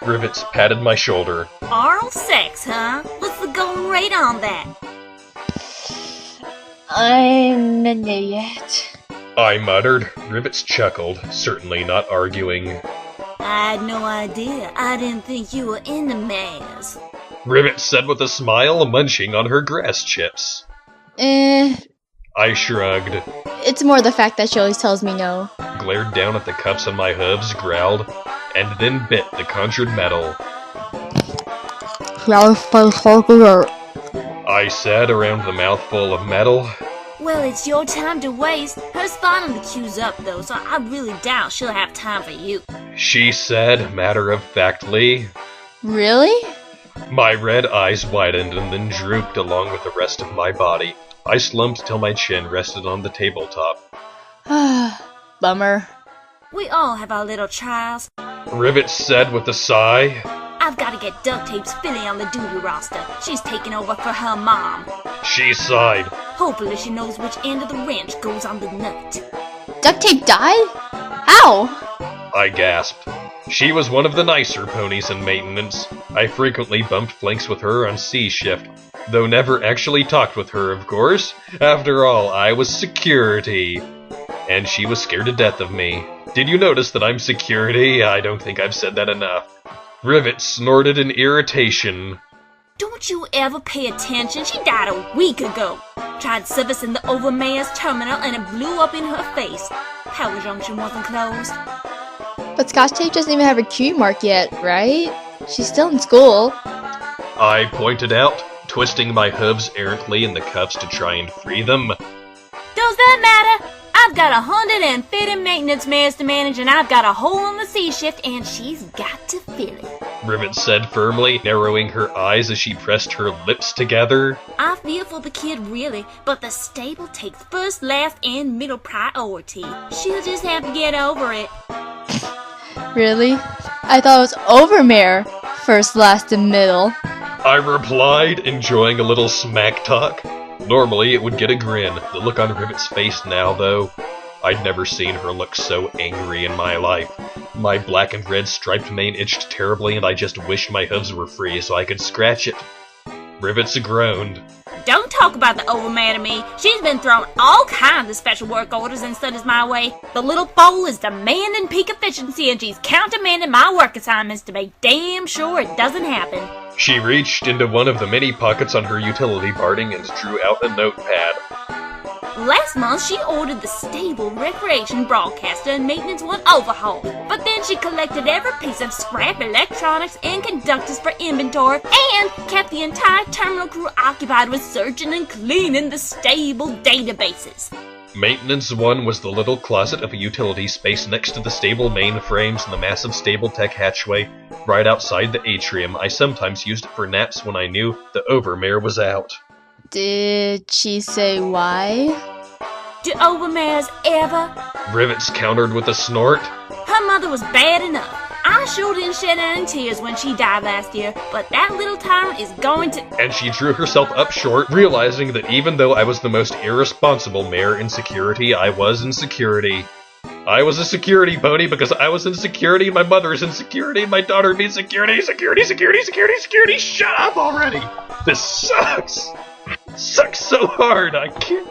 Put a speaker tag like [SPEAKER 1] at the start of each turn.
[SPEAKER 1] Rivets patted my shoulder.
[SPEAKER 2] Oral sex, huh? What's the going rate on that?
[SPEAKER 3] I'm an idiot.
[SPEAKER 1] I muttered. Rivets chuckled, certainly not arguing.
[SPEAKER 2] I had no idea. I didn't think you were into mares.
[SPEAKER 1] Rivets said with a smile, munching on her grass chips.
[SPEAKER 3] I
[SPEAKER 1] shrugged,
[SPEAKER 3] It's more the fact that she always tells me no.
[SPEAKER 1] glared down at the cups on my hooves, growled, and then bit the conjured metal. I said around the mouthful of metal.
[SPEAKER 2] Well, it's your time to waste. Her spinning the cues up, though, so I really doubt she'll have time for you.
[SPEAKER 1] She said, matter-of-factly.
[SPEAKER 3] Really?
[SPEAKER 1] My red eyes widened and then drooped along with the rest of my body. I slumped till my chin rested on the tabletop.
[SPEAKER 3] Bummer.
[SPEAKER 2] We all have our little trials.
[SPEAKER 1] Rivets said with a sigh.
[SPEAKER 2] I've got to get Duct Tape's Philly on the duty roster. She's taking over for her mom.
[SPEAKER 1] She sighed.
[SPEAKER 2] Hopefully she knows which end of the wrench goes on the nut.
[SPEAKER 3] Duct Tape died? How?
[SPEAKER 1] I gasped. She was one of the nicer ponies in maintenance. I frequently bumped flanks with her on C shift, though never actually talked with her, of course. After all, I was security. And she was scared to death of me. Did you notice that I'm security? I don't think I've said that enough. Rivet snorted in irritation.
[SPEAKER 2] Don't you ever pay attention? She died a week ago. Tried servicing the Overmare's terminal and it blew up in her face. Power junction wasn't closed.
[SPEAKER 3] But Scotch Tape doesn't even have a Q mark yet, right? She's still in school.
[SPEAKER 1] I pointed out, twisting my hooves errantly in the cuffs to try and free them.
[SPEAKER 2] Does that matter? I've got 150 maintenance mares to manage and I've got a hole in the C shift and she's got to fill it.
[SPEAKER 1] Rivet said firmly, narrowing her eyes as she pressed her lips together.
[SPEAKER 2] I feel for the kid really, but the stable takes first, last, and middle priority. She'll just have to get over it.
[SPEAKER 3] Really? I thought it was Overmare. First, last, and middle.
[SPEAKER 1] I replied, enjoying a little smack talk. Normally it would get a grin. The look on Rivet's face now, though. I'd never seen her look so angry in my life. My black and red striped mane itched terribly and I just wished my hooves were free so I could scratch it. Rivets groaned.
[SPEAKER 2] Don't talk about the Overmare to me. She's been throwing all kinds of special work orders and studies my way. The little foal is demanding peak efficiency and she's countermanding my work assignments to make damn sure it doesn't happen.
[SPEAKER 1] She reached into one of the many pockets on her utility barding and drew out a notepad.
[SPEAKER 2] Last month, she ordered the stable recreation broadcaster and maintenance one overhaul. But then she collected every piece of scrap electronics and conductors for inventory and kept the entire terminal crew occupied with searching and cleaning the stable databases.
[SPEAKER 1] Maintenance 1 was the little closet of a utility space next to the stable mainframes and the massive stable tech hatchway right outside the atrium. I sometimes used it for naps when I knew the Overmare was out.
[SPEAKER 3] Did she say why?
[SPEAKER 2] Do Overmares ever?
[SPEAKER 1] Rivets countered with a snort.
[SPEAKER 2] Her mother was bad enough. I sure didn't shed any tears when she died last year, but that little tyrant is going to—
[SPEAKER 1] And she drew herself up short, realizing that even though I was the most irresponsible mare in security, I was in security. I was a security pony because I was in security, my mother's in security, my daughter needs security, security, security, security, security, shut up already! This sucks! Sucks so hard, I can't—